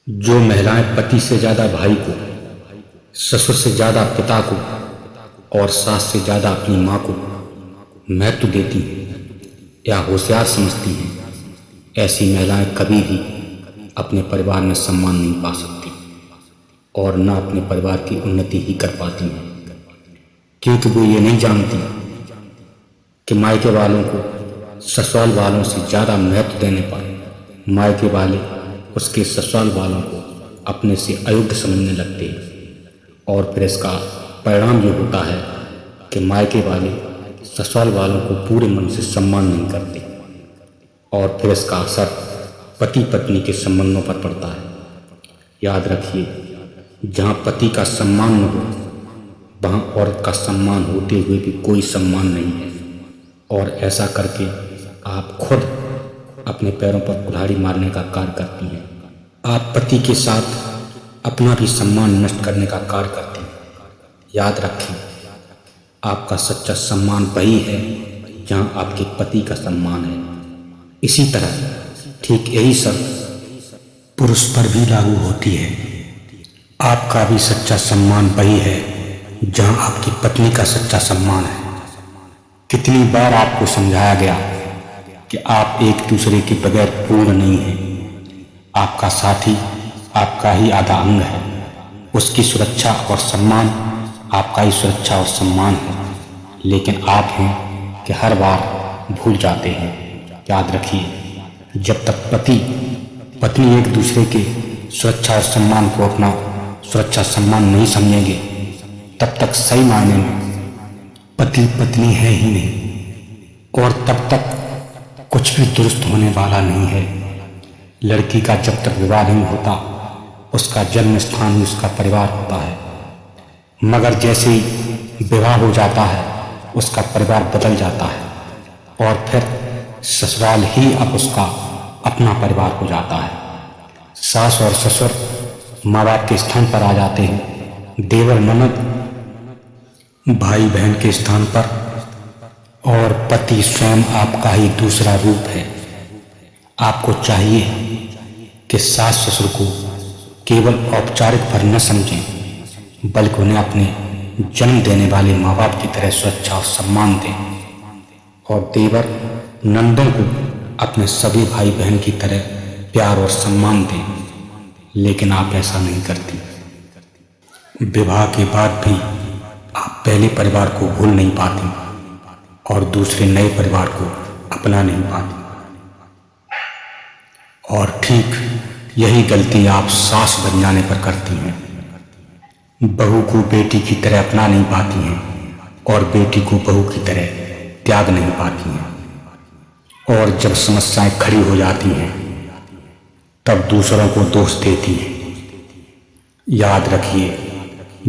जो महिलाएं पति से ज्यादा भाई को, ससुर से ज्यादा पिता को और सास से ज्यादा अपनी माँ को महत्व देती हैं या होशियार समझती हैं, ऐसी महिलाएं कभी भी अपने परिवार में सम्मान नहीं पा सकती और न अपने परिवार की उन्नति ही कर पाती हैं, क्योंकि वो ये नहीं जानती कि मायके वालों को ससुराल वालों से ज़्यादा महत्व देने पर मायके वाले उसके ससुराल वालों को अपने से अयोग्य समझने लगते हैं और फिर इसका परिणाम ये होता है कि मायके वाले ससुराल वालों को पूरे मन से सम्मान नहीं करते और फिर इसका असर पति पत्नी के संबंधों पर पड़ता है। याद रखिए, जहाँ पति का सम्मान न हो वहाँ औरत का सम्मान होते हुए भी कोई सम्मान नहीं है और ऐसा करके आप खुद अपने पैरों पर कुल्हाड़ी मारने का कार्य करती हैं। आप पति के साथ अपना भी सम्मान नष्ट करने का कार्य करती हैं। याद रखें, आपका सच्चा सम्मान वही है जहाँ आपके पति का सम्मान है। इसी तरह ठीक यही शर्त पुरुष पर भी लागू होती है। आपका भी सच्चा सम्मान वही है जहाँ आपकी पत्नी का सच्चा सम्मान है। कितनी बार आपको समझाया गया कि आप एक दूसरे के बगैर पूर्ण नहीं हैं। आपका साथी आपका ही आधा अंग है, उसकी सुरक्षा और सम्मान आपका ही सुरक्षा और सम्मान है, लेकिन आप हैं कि हर बार भूल जाते हैं। याद रखिए, जब तक पति पत्नी एक दूसरे के सुरक्षा और सम्मान को अपना सुरक्षा सम्मान नहीं समझेंगे, तब तक सही मायने में पति पत्नी है ही नहीं और तब तक कुछ भी दुरुस्त होने वाला नहीं है। लड़की का जब तक विवाह नहीं होता, उसका जन्म स्थान ही उसका परिवार होता है, मगर जैसे ही विवाह हो जाता है उसका परिवार बदल जाता है और फिर ससुराल ही अब उसका अपना परिवार हो जाता है। सास और ससुर माँ बाप के स्थान पर आ जाते हैं, देवर ननद भाई बहन के स्थान पर, और पति स्वयं आपका ही दूसरा रूप है। आपको चाहिए कि सास ससुर को केवल औपचारिक भर न समझें, बल्कि उन्हें अपने जन्म देने वाले माँ बाप की तरह सुरक्षा और सम्मान दें और देवर नंदों को अपने सभी भाई बहन की तरह प्यार और सम्मान दें। लेकिन आप ऐसा नहीं करती। विवाह के बाद भी आप पहले परिवार को भूल नहीं पाती और दूसरे नए परिवार को अपना नहीं पाती। और ठीक यही गलती आप सास बन जाने पर करती हैं। बहू को बेटी की तरह अपना नहीं पाती हैं और बेटी को बहू की तरह त्याग नहीं पाती हैं और जब समस्याएं खड़ी हो जाती हैं तब दूसरों को दोष देती हैं। याद रखिए,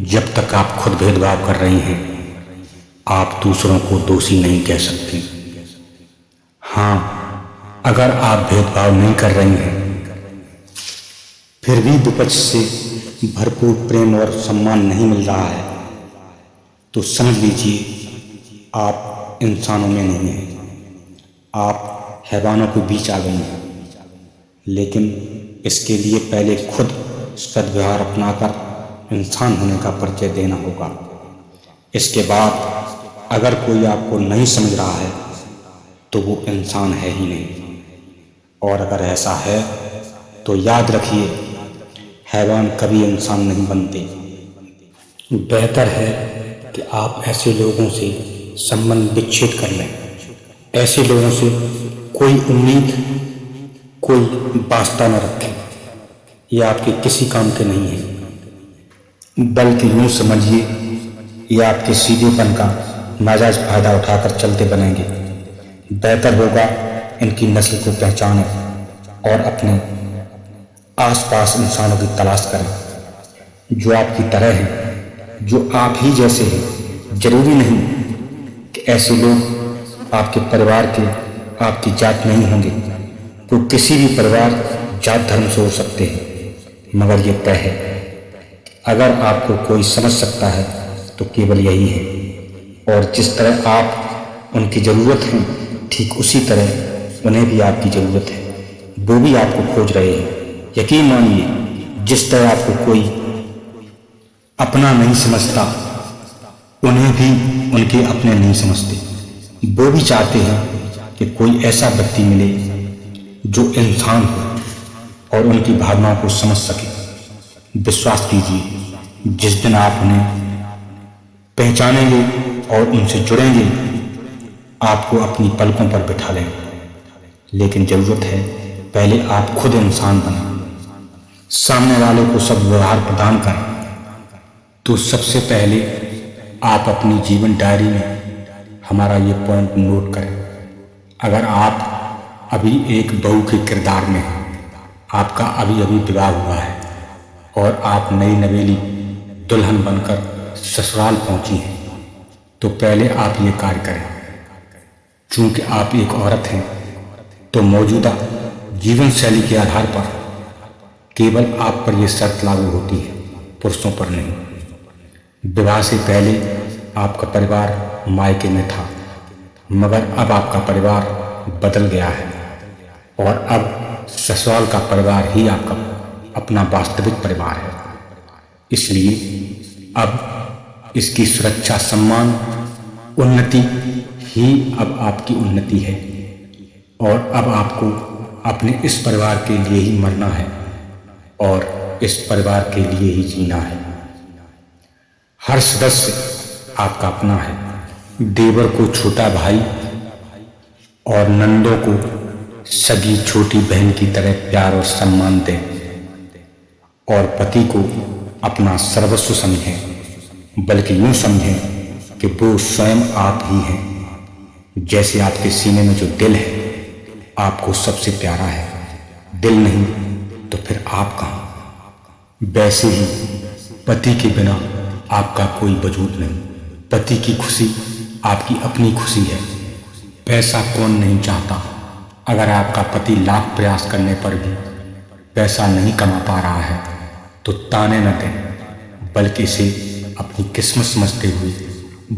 जब तक आप खुद भेदभाव कर रही हैं, आप दूसरों को दोषी नहीं कह सकती। हाँ, अगर आप भेदभाव नहीं कर रही हैं फिर भी विपक्ष से भरपूर प्रेम और सम्मान नहीं मिल रहा है, तो समझ लीजिए आप इंसानों में नहीं हैं, आप हैवानों के बीच आ गई हैं। लेकिन इसके लिए पहले खुद सद्व्यवहार अपनाकर इंसान होने का परिचय देना होगा। इसके बाद अगर कोई आपको नहीं समझ रहा है तो वो इंसान है ही नहीं, और अगर ऐसा है तो याद रखिए, हैवान कभी इंसान नहीं बनते। बेहतर है कि आप ऐसे लोगों से संबंध विच्छेद कर लें। ऐसे लोगों से कोई उम्मीद, कोई वास्ता न रखें। ये आपके किसी काम के नहीं है, बल्कि यूं समझिए ये आपके सीधेपन का नाजायज फायदा उठाकर चलते बनेंगे। बेहतर होगा इनकी नस्ल को पहचानें और अपने आसपास इंसानों की तलाश करें जो आपकी तरह हैं, जो आप ही जैसे हैं। जरूरी नहीं कि ऐसे लोग आपके परिवार के आपकी जात नहीं होंगे। वो किसी भी परिवार जात धर्म से हो सकते हैं, मगर ये तय है अगर आपको कोई समझ सकता है तो केवल यही है। और जिस तरह आप उनकी ज़रूरत है, ठीक उसी तरह उन्हें भी आपकी ज़रूरत है। वो भी आपको खोज रहे हैं। यकीन मानिए, जिस तरह आपको कोई अपना नहीं समझता, उन्हें भी उनके अपने नहीं समझते। वो भी चाहते हैं कि कोई ऐसा व्यक्ति मिले जो इंसान हो और उनकी भावनाओं को समझ सके। विश्वास कीजिए, जिस दिन आप उन्हें पहचानेंगे और उनसे जुड़ेंगे, आपको अपनी पलकों पर बिठा लेंगे। लेकिन जरूरत है पहले आप खुद इंसान बने, सामने वाले को सब व्यवहार प्रदान करें। तो सबसे पहले आप अपनी जीवन डायरी में हमारा ये पॉइंट नोट करें। अगर आप अभी एक बहू के किरदार में हैं, आपका अभी अभी विवाह हुआ है और आप नई नवेली दुल्हन बनकर ससुराल पहुंची हैं, तो पहले आप ये कार्य करें। चूंकि आप एक औरत हैं, तो मौजूदा जीवन शैली के आधार पर केवल आप पर यह शर्त लागू होती है, पुरुषों पर नहीं। विवाह से पहले आपका परिवार मायके में था, मगर अब आपका परिवार बदल गया है और अब ससुराल का परिवार ही आपका अपना वास्तविक परिवार है। इसलिए अब इसकी सुरक्षा, सम्मान, उन्नति ही अब आपकी उन्नति है और अब आपको अपने इस परिवार के लिए ही मरना है और इस परिवार के लिए ही जीना है। हर सदस्य आपका अपना है। देवर को छोटा भाई और नंदों को सगी छोटी बहन की तरह प्यार और सम्मान दें और पति को अपना सर्वस्व समझें, बल्कि यूं समझें कि वो स्वयं आप ही हैं। जैसे आपके सीने में जो दिल है आपको सबसे प्यारा है, दिल नहीं तो फिर आप कहाँ। वैसे ही पति के बिना आपका कोई वजूद नहीं। पति की खुशी आपकी अपनी खुशी है। पैसा कौन नहीं चाहता। अगर आपका पति लाख प्रयास करने पर भी पैसा नहीं कमा पा रहा है तो ताने न दें, बल्कि इसे अपनी किस्मत समझते हुए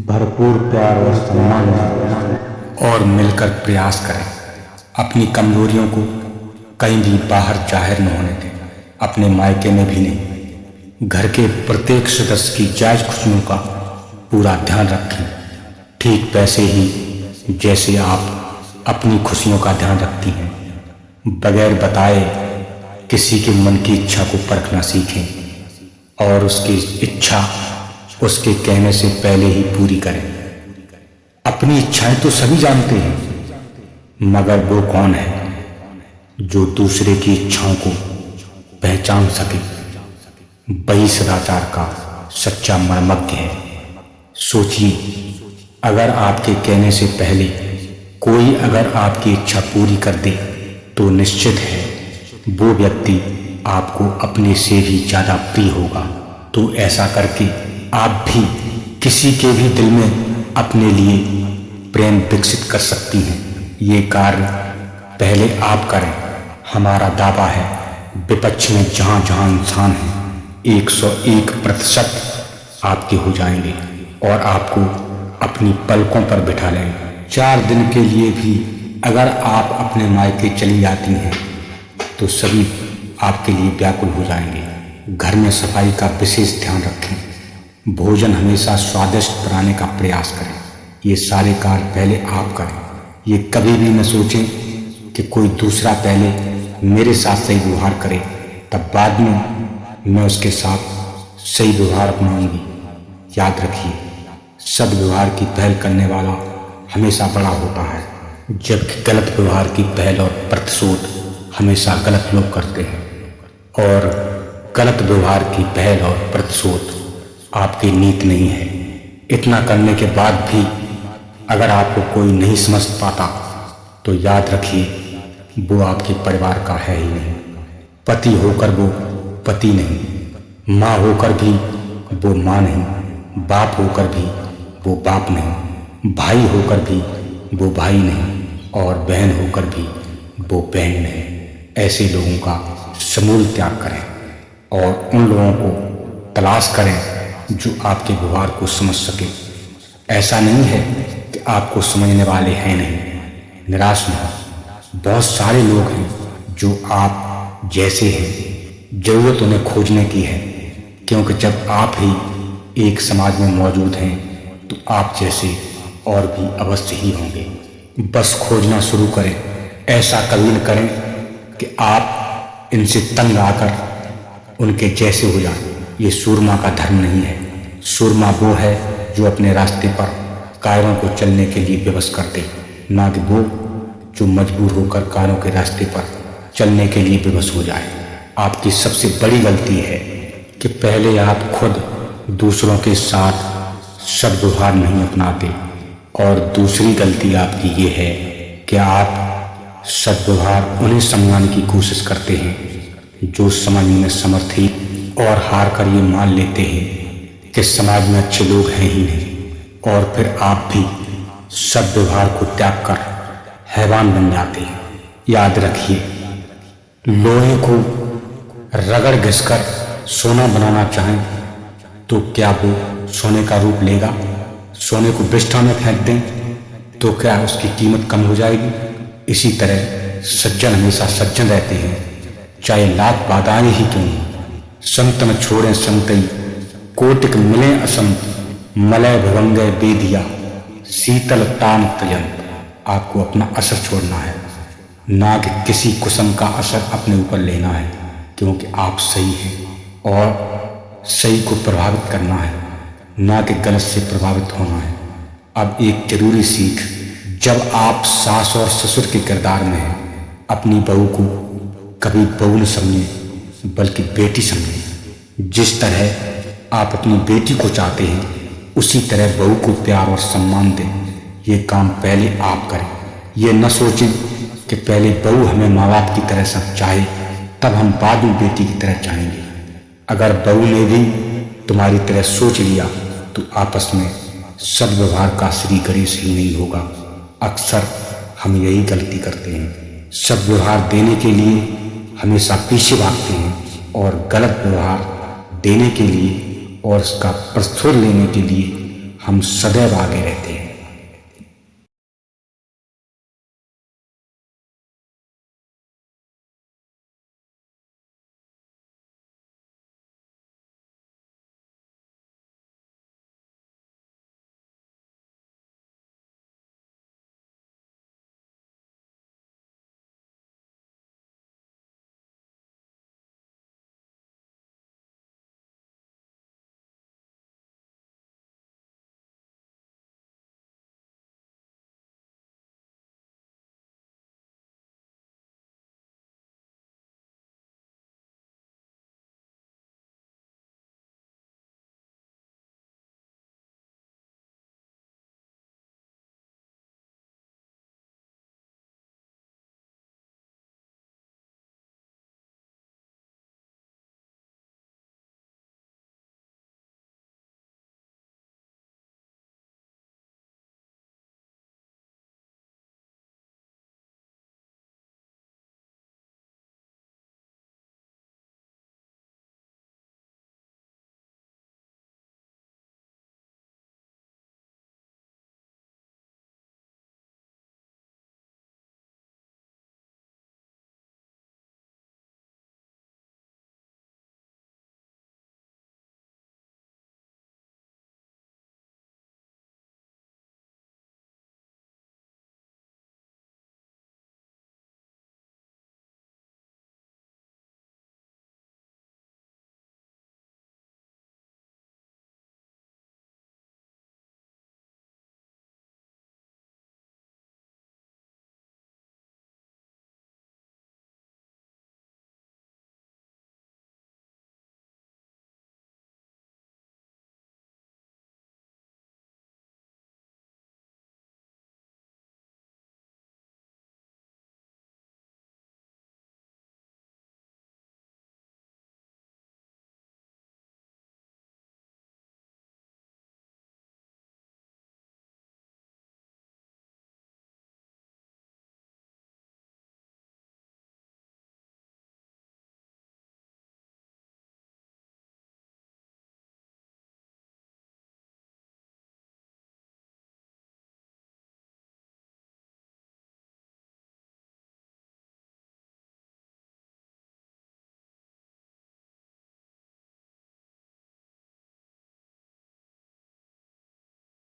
भरपूर प्यार और सम्मान दें और मिलकर प्रयास करें। अपनी कमजोरियों को कहीं भी बाहर जाहिर न होने दें, अपने मायके में भी नहीं। घर के प्रत्येक सदस्य की जायज खुशियों का पूरा ध्यान रखें, ठीक वैसे ही जैसे आप अपनी खुशियों का ध्यान रखती हैं। बगैर बताए किसी के मन की इच्छा को परखना सीखें और उसकी इच्छा उसके कहने से पहले ही पूरी करें। अपनी इच्छाएं तो सभी जानते हैं, मगर वो कौन है जो दूसरे की इच्छाओं को पहचान सके। वही सदाचार का सच्चा मर्मज्ञ है। सोचिए, अगर आपके कहने से पहले कोई अगर आपकी इच्छा पूरी कर दे तो निश्चित है वो व्यक्ति आपको अपने से भी ज्यादा प्रिय होगा। तो ऐसा करके आप भी किसी के भी दिल में अपने लिए प्रेम विकसित कर सकती हैं। ये कार्य पहले आप करें। हमारा दावा है, विपक्ष में जहां जहां इंसान है 101% आपके हो जाएंगे और आपको अपनी पलकों पर बिठा लेंगे। 4 दिन के लिए भी अगर आप अपने मायके चली जाती हैं तो सभी आपके लिए व्याकुल हो जाएंगे। घर में सफाई का विशेष ध्यान रखें। भोजन हमेशा स्वादिष्ट बनाने का प्रयास करें। ये सारे कार्य पहले आप करें। ये कभी भी न सोचें कि कोई दूसरा पहले मेरे साथ सही व्यवहार करे, तब बाद में मैं उसके साथ सही व्यवहार अपनाऊंगी। याद रखिए, सद्व्यवहार की पहल करने वाला हमेशा बड़ा होता है, जबकि गलत व्यवहार की पहल और प्रतिशोध हमेशा गलत लोग करते हैं। और गलत व्यवहार की पहल और प्रतिशोध आपकी नीति नहीं है। इतना करने के बाद भी अगर आपको कोई नहीं समझ पाता तो याद रखिए वो आपके परिवार का है ही नहीं। पति होकर वो पति नहीं, माँ होकर भी वो माँ नहीं, बाप होकर भी वो बाप नहीं, भाई होकर भी वो भाई नहीं और बहन होकर भी वो बहन नहीं। ऐसे लोगों का समूल त्याग करें और उन लोगों को तलाश करें जो आपके व्यवहार को समझ सके। ऐसा नहीं है कि आपको समझने वाले हैं नहीं। निराश न हो, बहुत सारे लोग हैं जो आप जैसे हैं जरूरत उन्हें खोजने की है, क्योंकि जब आप ही एक समाज में मौजूद हैं तो आप जैसे और भी अवश्य ही होंगे। बस खोजना शुरू करें। ऐसा कभी न करें कि आप इनसे तंग आकर उनके जैसे हो जाएं। ये सूरमा का धर्म नहीं है। सूरमा वो है जो अपने रास्ते पर कायरों को चलने के लिए विवश कर दे, ना कि वो जो मजबूर होकर कायरों के रास्ते पर चलने के लिए विवश हो जाए। आपकी सबसे बड़ी गलती है कि पहले आप खुद दूसरों के साथ सद्व्यवहार नहीं अपनाते, और दूसरी गलती आपकी ये है कि आप सद्व्यवहार उन्हें समझाने की कोशिश करते हैं जो समझने में समर्थ ही और हार कर ये मान लेते हैं कि समाज में अच्छे लोग हैं ही नहीं, और फिर आप भी सद्व्यवहार को त्याग कर हैवान बन जाते हैं। याद रखिए, लोहे को रगड़ घिसकर सोना बनाना चाहें तो क्या वो सोने का रूप लेगा? सोने को बिष्ठा में फेंक दें तो क्या उसकी कीमत कम हो जाएगी? इसी तरह सज्जन हमेशा सज्जन रहते हैं, चाहे लाख बाधाएं ही क्यों न। संत न छोड़ें संतई, कोटिक मिले असंत, मलय भवंगय बेदिया, शीतल तान तयंत। आपको अपना असर छोड़ना है, ना कि किसी कुसम का असर अपने ऊपर लेना है, क्योंकि आप सही हैं और सही को प्रभावित करना है, ना कि गलत से प्रभावित होना है। अब एक जरूरी सीख, जब आप सास और ससुर के किरदार में हैं, अपनी बहू को कभी बहू न समझें बल्कि बेटी समझें। जिस तरह आप अपनी बेटी को चाहते हैं उसी तरह बहू को प्यार और सम्मान दें। ये काम पहले आप करें। ये न सोचें कि पहले बहू हमें माँ बाप की तरह सब चाहे तब हम बाद में बेटी की तरह चाहेंगे। अगर बहू ने भी तुम्हारी तरह सोच लिया तो आपस में सद्व्यवहार का श्री गणेश ही नहीं होगा। अक्सर हम यही गलती करते हैं, सद्व्यवहार देने के लिए हमेशा पीछे भागते हैं और गलत व्यवहार देने के लिए और उसका प्रस्फुर लेने के लिए हम सदैव आगे रहते हैं।